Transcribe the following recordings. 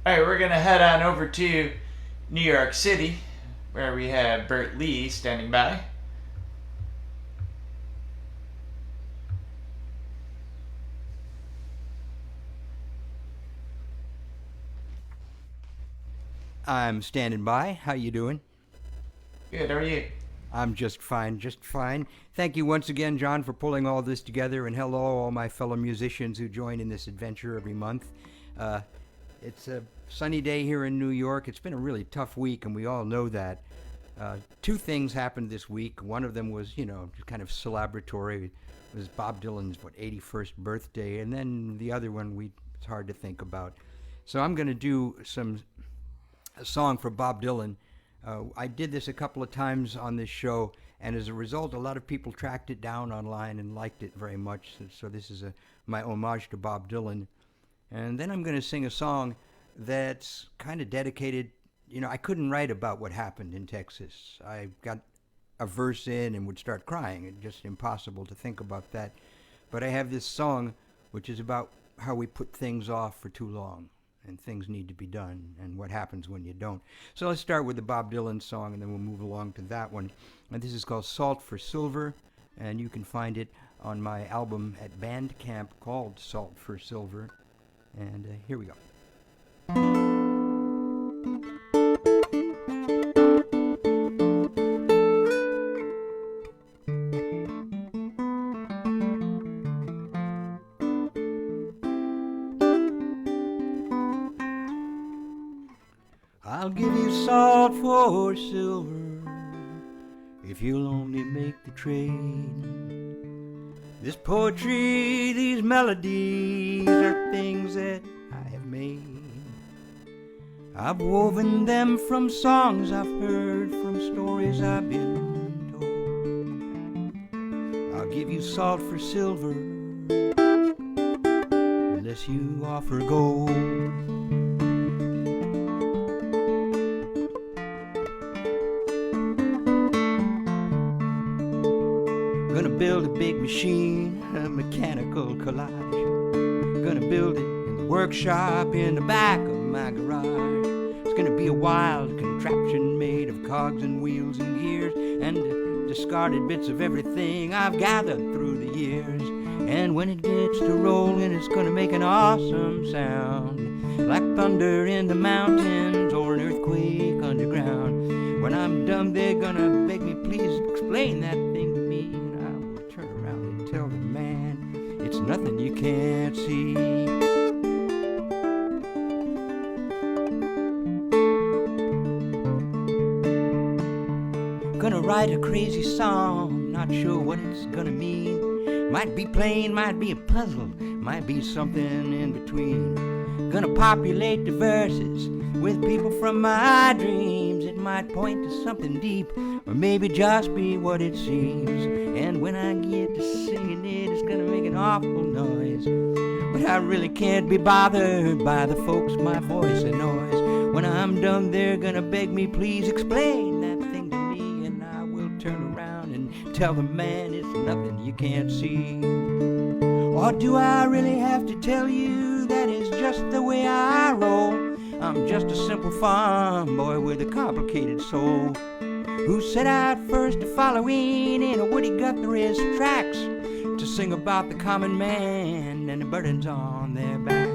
All right, we're going to head on over to New York City, where we have Bert Lee standing by. I'm standing by. How you doing? Good, how are you? I'm just fine, just fine. Thank you once again, John, for pulling all this together, and hello, all my fellow musicians who join in this adventure every month. Uh, it's a sunny day here in New York. It's been a really tough week, and we all know that. Two things happened this week. One of them was, just kind of celebratory. It was Bob Dylan's, 81st birthday, and then the other one it's hard to think about. So I'm going to do a song for Bob Dylan. I did this a couple of times on this show, and as a result, a lot of people tracked it down online and liked it very much. So this is my homage to Bob Dylan. And then I'm going to sing a song that's kind of dedicated. I couldn't write about what happened in Texas. I got a verse in and would start crying. It's just impossible to think about that. But I have this song which is about how we put things off for too long. And things need to be done, and what happens when you don't. So let's start with the Bob Dylan song, and then we'll move along to that one. And this is called Salt for Silver, and you can find it on my album at Bandcamp called Salt for Silver. And here we go. I'll give you salt for silver if you'll only make the trade. This poetry, these melodies are things that I have made. I've woven them from songs I've heard, from stories I've been told. I'll give you salt for silver unless you offer gold. Gonna build a big machine, a mechanical collage. Gonna build it in the workshop in the back of my garage. It's gonna be a wild contraption made of cogs and wheels and gears and discarded bits of everything I've gathered through the years. And when it gets to rolling, it's gonna make an awesome sound, like thunder in the mountains or an earthquake underground. When I'm done, they're gonna beg me, please explain that thing to me. Tell the man it's nothing you can't see. Gonna write a crazy song, not sure what it's gonna mean. Might be plain, might be a puzzle, might be something in between. Gonna populate the verses with people from my dreams. It might point to something deep, or maybe just be what it seems. And when I get to singing it, it's gonna make an awful noise. But I really can't be bothered by the folks my voice annoys. When I'm done, they're gonna beg me, please explain that thing to me. And I will turn around and tell the man it's nothing you can't see. Or do I really have to tell you that is just the way I roll? I'm just a simple farm boy with a complicated soul, who set out first to follow in a woody Guthrie's tracks, to sing about the common man and the burdens on their backs.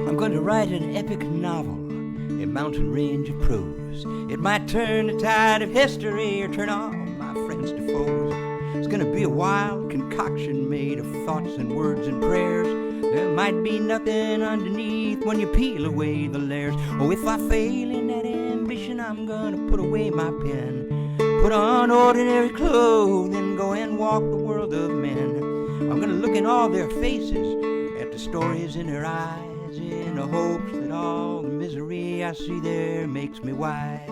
I'm going to write an epic novel, a mountain range of prose. It might turn the tide of history or turn all my friends to foes. It's gonna be a wild concoction made of thoughts and words and prayers. There might be nothing underneath when you peel away the layers. Oh, if I fail in that ambition, I'm gonna put away my pen, put on ordinary clothes, and go and walk the world of men. I'm gonna look in all their faces, at the stories in their eyes, in the hopes that all the misery I see there makes me wise.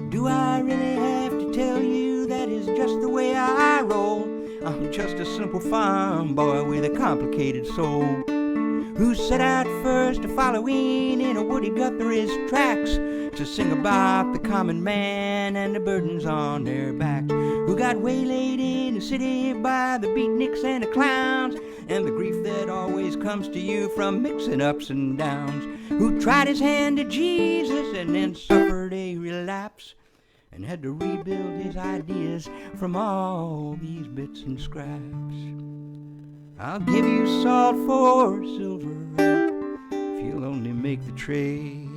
Do I really have to tell you that is just the way I roll? I'm just a simple farm boy with a complicated soul, who set out first to following in a woody Guthrie's tracks, to sing about the common man and the burdens on their backs, who got waylaid in the city by the beatniks and the clowns, and the grief that always comes to you from mixing ups and downs, who tried his hand at Jesus and then suffered a relapse and had to rebuild his ideas from all these bits and scraps. I'll give you salt for silver if you'll only make the trade.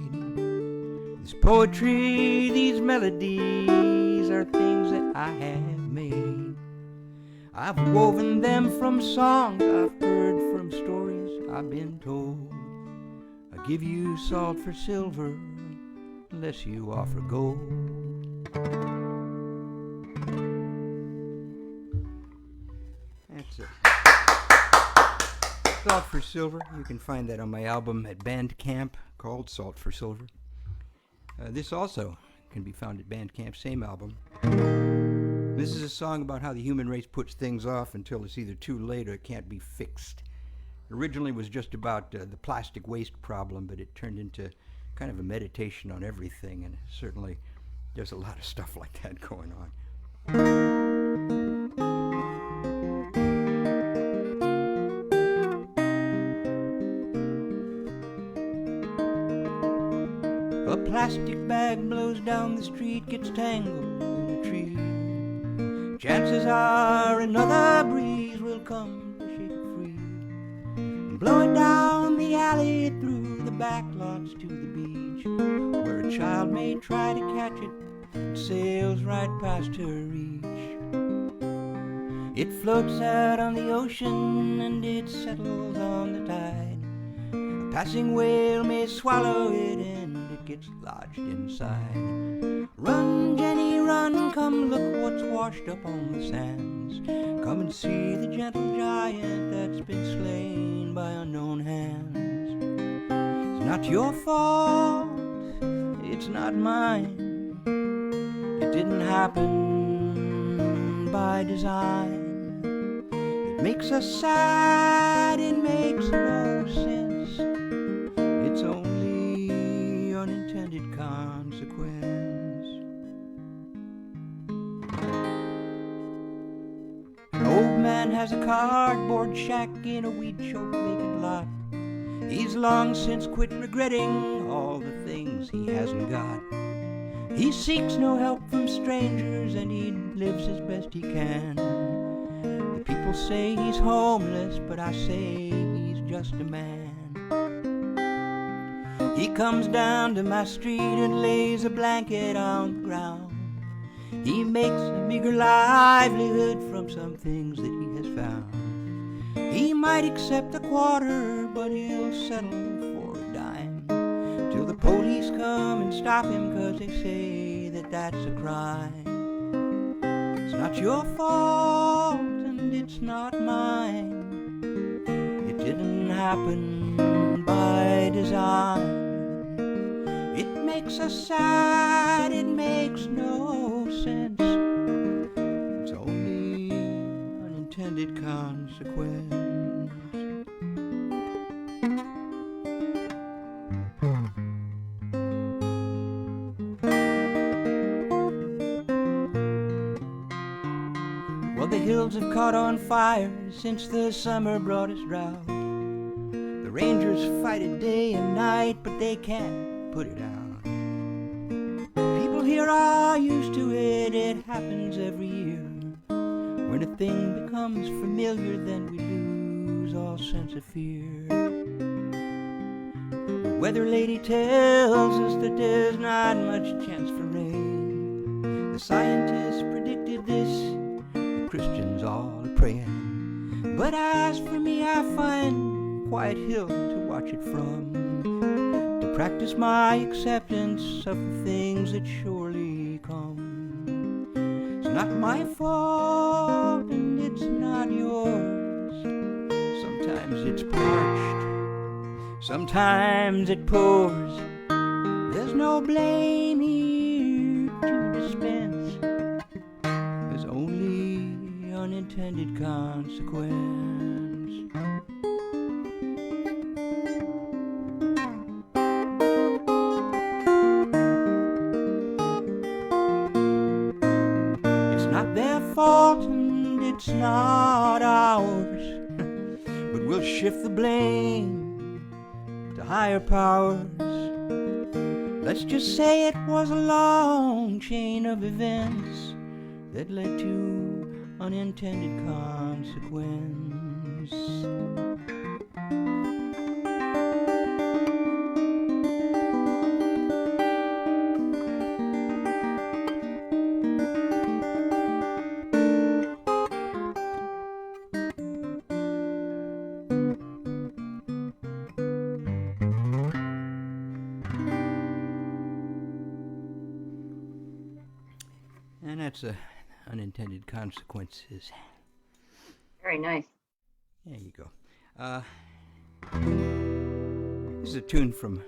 This poetry, these melodies are things that I have made. I've woven them from songs I've heard, from stories I've been told. I'll give you salt for silver unless you offer gold. That's it. Salt for Silver. You can find that on my album at Bandcamp called Salt for Silver. This also can be found at Bandcamp, same album. This is a song about how the human race puts things off until it's either too late or it can't be fixed. Originally was just about the plastic waste problem, but it turned into kind of a meditation on everything, and certainly there's a lot of stuff like that going on. A plastic bag blows down the street, gets tangled in a tree. Chances are another breeze will come to shake it free and blow it down the alley, through the back lots to the beach, where a child may try to catch it. It sails right past her reach. It floats out on the ocean and it settles on the tide. A passing whale may swallow it and it gets lodged inside. Run, Jenny, run, come look what's washed up on the sands. Come and see the gentle giant that's been slain by unknown hands. It's not your fault, it's not mine. It didn't happen by design. It makes us sad, it makes no sense. It's only unintended consequence. An old man has a cardboard shack in a weed-choked vacant lot. He's long since quit regretting all the things he hasn't got. He seeks no help from strangers and he lives as best he can. The people say he's homeless, but I say he's just a man. He comes down to my street and lays a blanket on the ground. He makes a meager livelihood from some things that he has found. He might accept a quarter, but he'll settle for a dime, till the police come and stop him, 'cause they say that that's a crime. It's not your fault and it's not mine. It didn't happen by design. It makes us sad, it makes no sense. It's only unintended consequence. Well, the hills have caught on fire since the summer brought us drought. The rangers fight it day and night, but they can't put it out. People here are used to it, it happens every year. When a thing becomes familiar, then we lose all sense of fear. The weather lady tells us that there's not much chance for rain. The scientists predicted this, the Christians all are praying. But as for me, I find quiet hill to watch it from, to practice my acceptance of the things that surely come. It's not my fault and it's not yours. Sometimes it's parched, sometimes it pours. There's no blame here to dispense. There's only unintended consequence. it's not ours, but we'll shift the blame to higher powers. Let's just say it was a long chain of events that led to unintended consequence. And that's unintended consequences. Very nice. There you go. This is a tune from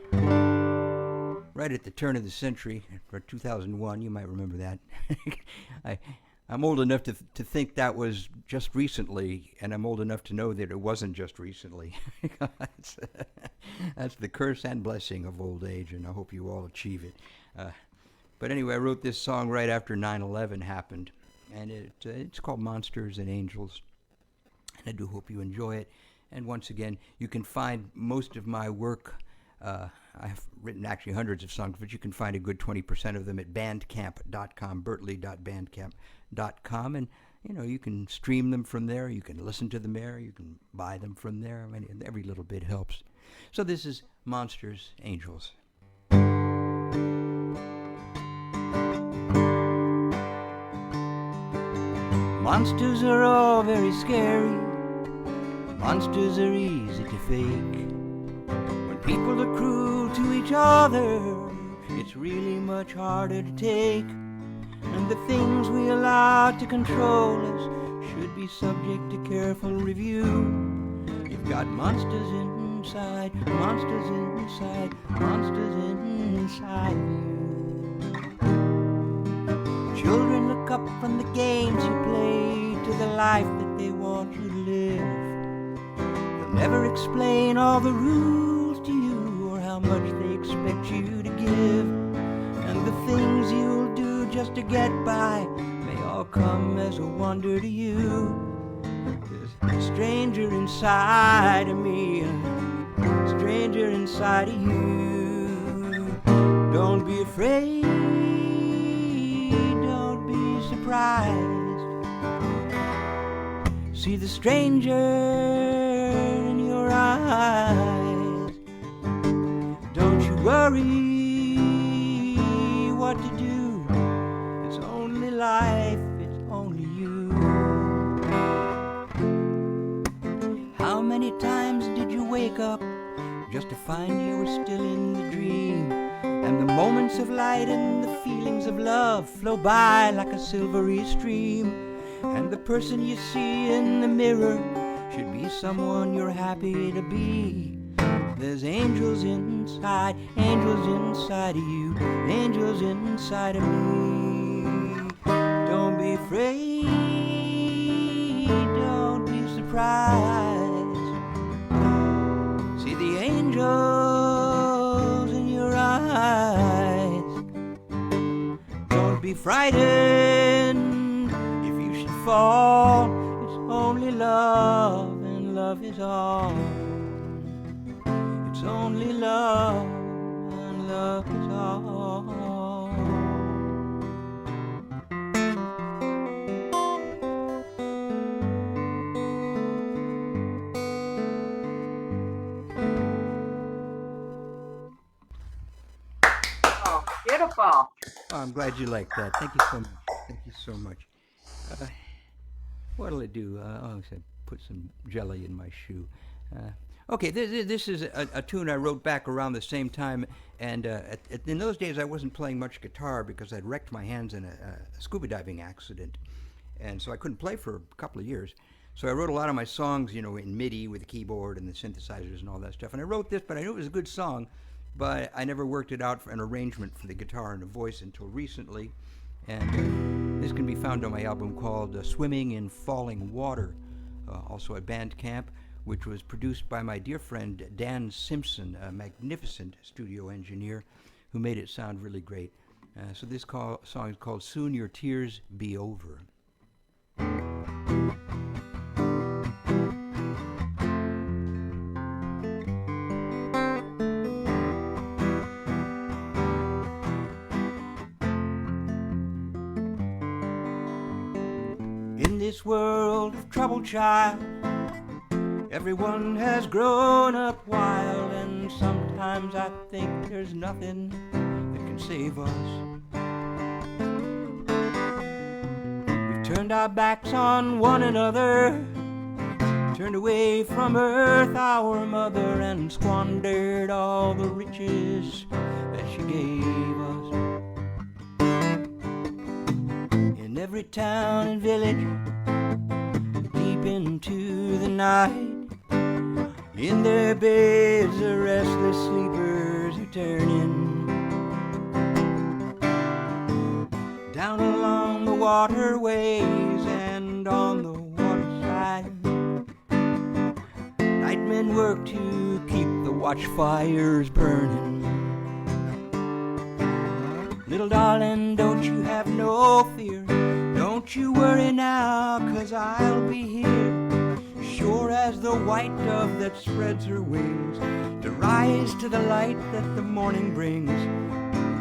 right at the turn of the century, for 2001. You might remember that. I'm old enough to think that was just recently, and I'm old enough to know that it wasn't just recently. That's the curse and blessing of old age, and I hope you all achieve it. But anyway, I wrote this song right after 9/11 happened, and it's called Monsters and Angels, and I do hope you enjoy it. And once again, you can find most of my work. I've written actually hundreds of songs, but you can find a good 20% of them at bandcamp.com, bertlee.bandcamp.com, and you can stream them from there, you can listen to them there, you can buy them from there. I mean, every little bit helps. So this is Monsters, Angels. Monsters are all very scary. Monsters are easy to fake. When people are cruel to each other, it's really much harder to take. And the things we allow to control us should be subject to careful review. You've got monsters inside, monsters inside, monsters inside you. Children look up from the games you play to the life that they want you to live. They'll never explain all the rules to you or how much they expect you to give. And the things you'll do just to get by may all come as a wonder to you. There's a stranger inside of me, a stranger inside of you. Don't be afraid, don't be surprised. See the stranger in your eyes. Don't you worry what to do. It's only life, it's only you. How many times did you wake up just to find you were still in the dream? And the moments of light and the feelings of love flow by like a silvery stream. And the person you see in the mirror should be someone you're happy to be. There's angels inside of you, angels inside of me. Don't be afraid, don't be surprised. See the angels in your eyes. Don't be frightened if you should fall. It's only love, and love is all. It's only love, and love is all. Oh, beautiful. Oh, I'm glad you liked that. Thank you so much. Thank you so much. What'll I do? I said put some jelly in my shoe. Okay, this is a tune I wrote back around the same time, and in those days I wasn't playing much guitar because I'd wrecked my hands in a scuba diving accident, and so I couldn't play for a couple of years. So I wrote a lot of my songs, in MIDI with the keyboard and the synthesizers and all that stuff. And I wrote this, but I knew it was a good song, but I never worked it out for an arrangement for the guitar and the voice until recently. And this can be found on my album called Swimming in Falling Water, also at Bandcamp, which was produced by my dear friend Dan Simpson, a magnificent studio engineer who made it sound really great. So this song is called Soon Your Tears Be Over. world of trouble, child. Everyone has grown up wild, and sometimes I think there's nothing that can save us. We've turned our backs on one another, turned away from Earth, our mother, and squandered all the riches that she gave us. In every town and village, deep into the night, in their beds the restless sleepers are turning. Down along the waterways and on the waterside, nightmen work to keep the watchfires burning. Little darling, don't you have no fear, don't you worry now, 'cause I'll be here, sure as the white dove that spreads her wings to rise to the light that the morning brings,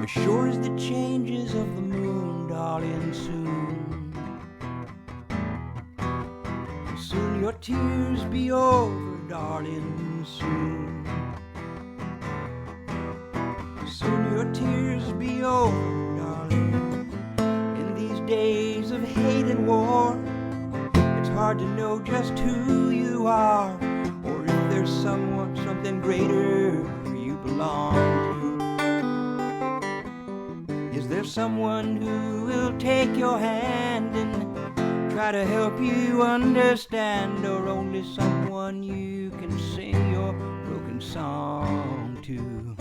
as sure as the changes of the moon, darling, soon. Soon your tears be over, darling, soon. Soon your tears be over, darling. In these days of hate and war, it's hard to know just who you are, or if there's something greater you belong to. Is there someone who will take your hand and try to help you understand, or only someone you can sing your broken song to?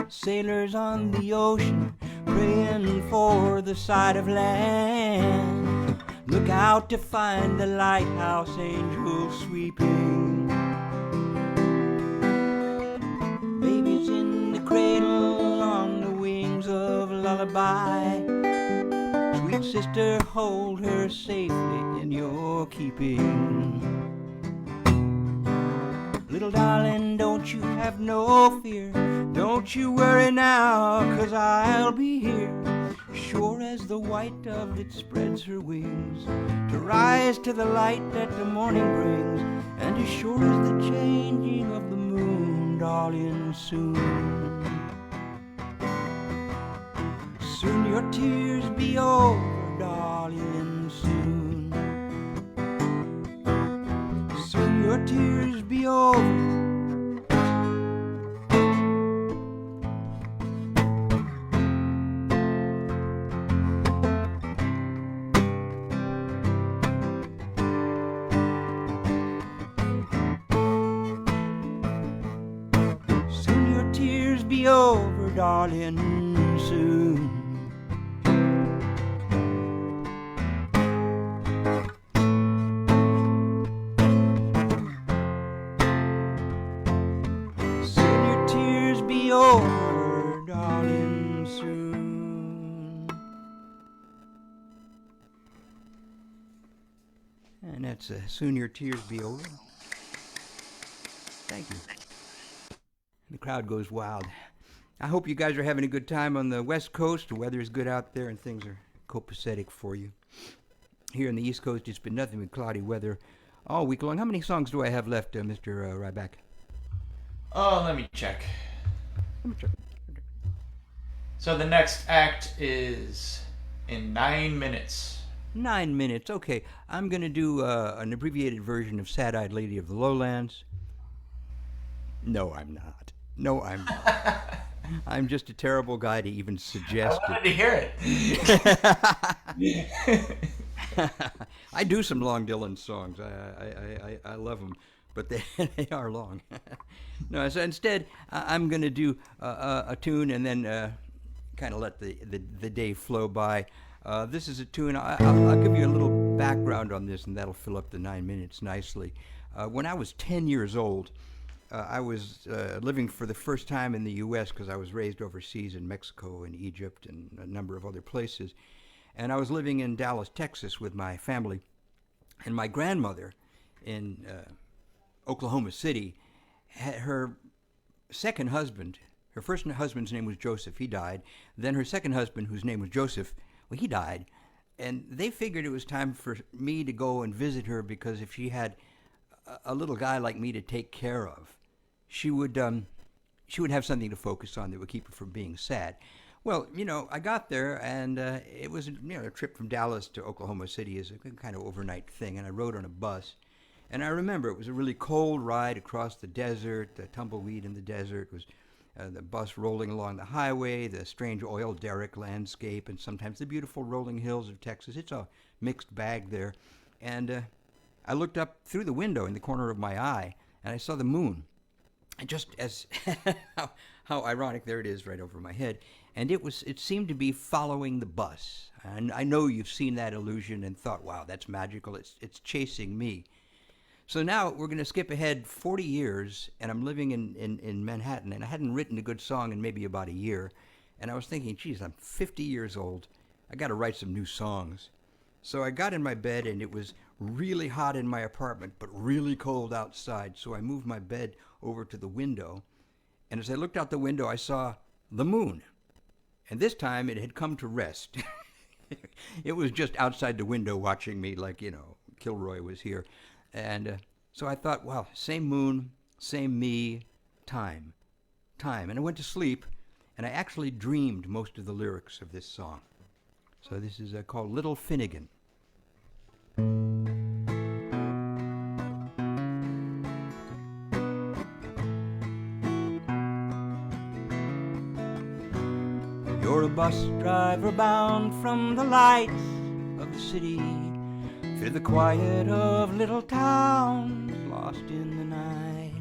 Sailors on the ocean praying for the sight of land, look out to find the lighthouse angel sweeping. Babies in the cradle on the wings of lullaby, sweet sister, hold her safely in your keeping. Little darling, don't you have no fear, don't you worry now, 'cause I'll be here, sure as the white dove that spreads her wings to rise to the light that the morning brings, and as sure as the changing of the moon, darling, soon. Soon your tears be over, darling, soon. Soon your tears be over. Soon your tears be over, darling, soon. Over, darling, soon. And that's Soon Your Tears Be Over. Thank you. The crowd goes wild. I hope you guys are having a good time on the West Coast. The weather is good out there and things are copacetic for you. Here on the East Coast, it's been nothing but cloudy weather all week long. How many songs do I have left, Mr. Ryback? Oh, let me check. So the next act is in 9 minutes. 9 minutes, okay. I'm going to do an abbreviated version of Sad-Eyed Lady of the Lowlands. No, I'm not. No, I'm not. I'm just a terrible guy to even suggest I wanted to hear it. I do some Long Dylan songs. I love them, but they are long. No, so instead, I'm going to do a tune and then kind of let the day flow by. This is a tune. I'll give you a little background on this, and that'll fill up the 9 minutes nicely. When I was 10 years old, I was living for the first time in the U.S. because I was raised overseas in Mexico and Egypt and a number of other places. And I was living in Dallas, Texas with my family. And my grandmother in Oklahoma City, her second husband, her first husband's name was Joseph, he died. Then her second husband, whose name was Joseph, well, he died. and they figured it was time for me to go and visit her because if she had a little guy like me to take care of, she would have something to focus on that would keep her from being sad. Well, I got there, and it was a trip from Dallas to Oklahoma City is a kind of overnight thing, and I rode on a bus. And I remember it was a really cold ride across the desert, the tumbleweed in the desert. It was the bus rolling along the highway, the strange oil derrick landscape, and sometimes the beautiful rolling hills of Texas. It's a mixed bag there. And I looked up through the window in the corner of my eye, and I saw the moon. And just as how ironic, there it is right over my head. And it seemed to be following the bus. And I know you've seen that illusion and thought, wow, that's magical. It's chasing me. So now we're going to skip ahead 40 years, and I'm living in Manhattan, and I hadn't written a good song in maybe about a year. And I was thinking, geez, I'm 50 years old. I got to write some new songs. So I got in my bed, and it was really hot in my apartment, but really cold outside. So I moved my bed over to the window, and as I looked out the window, I saw the moon. And this time it had come to rest. It was just outside the window watching me like, Kilroy was here. And so I thought, well, same moon, same me, time. And I went to sleep, and I actually dreamed most of the lyrics of this song. So this is called Little Finnegan. You're a bus driver bound from the lights of the city through the quiet of little towns lost in the night.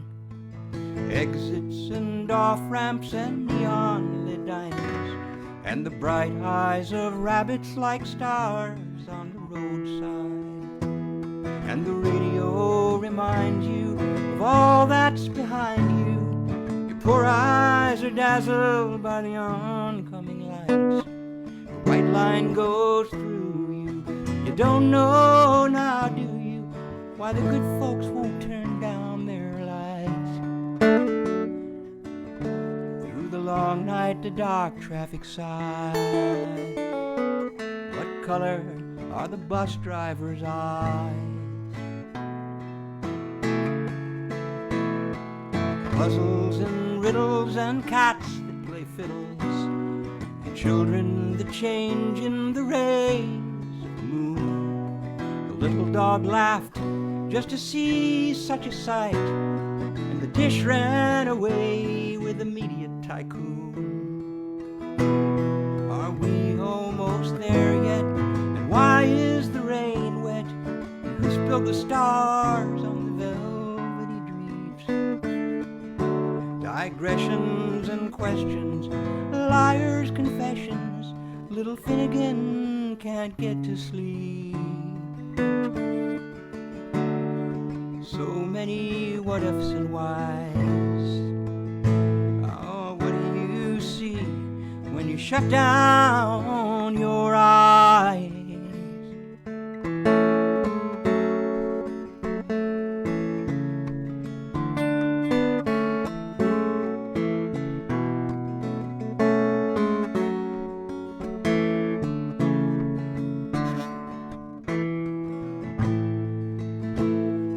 Exits and off-ramps and neon-lit diners and the bright eyes of rabbits like stars on the roadside. And the radio reminds you of all that's behind you. Your poor eyes are dazzled by the oncoming lights. The white line goes through you. You don't know now, do you, why the good folks won't turn down their lights? Through the long night, the dark traffic side. What color are the bus driver's eyes? Puzzles and riddles and cats that play fiddles and children that change in the rays of the moon. The little dog laughed just to see such a sight, and the dish ran away with the media tycoon. Are we almost there yet? And why is the rain wet? And who spilled the stars on the velvety drapes? Digressions and questions, liars' confessions. Little Finnegan can't get to sleep. So many what ifs and whys. Oh, what do you see when you shut down your eyes?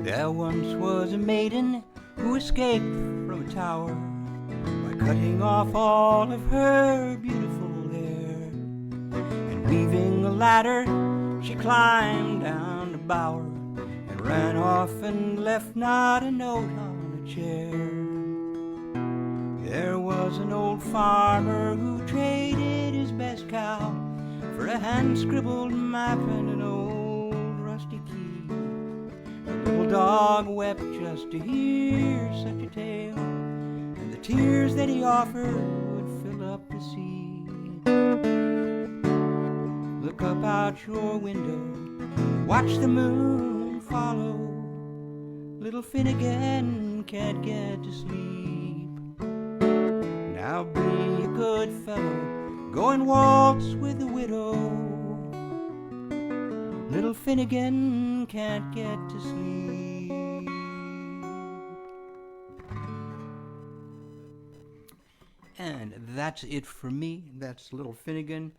There once was a maiden who escaped from a tower by cutting off all of her beautiful hair, and weaving a ladder she climbed down the bower and ran off and left not a note on a chair. There was an old farmer who traded his best cow for a hand-scribbled map and an old rusty key. The little dog wept just to hear such a tale, and the tears that he offered would fill up the sea. Look up out your window, watch the moon follow. Little Finnegan can't get to sleep. Now be a good fellow, go and waltz with the widow. Little Finnegan can't get to sleep. And that's it for me. That's Little Finnegan.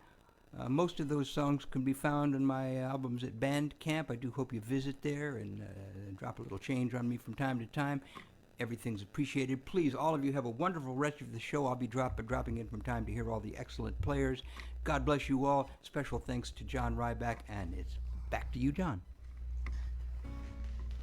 Most of those songs can be found in my albums at Bandcamp. I do hope you visit there and drop a little change on me from time to time. Everything's appreciated. Please, all of you, have a wonderful rest of the show. I'll be dropping in from time to hear all the excellent players. God bless you all. Special thanks to John Ryback, and it's back to you, John.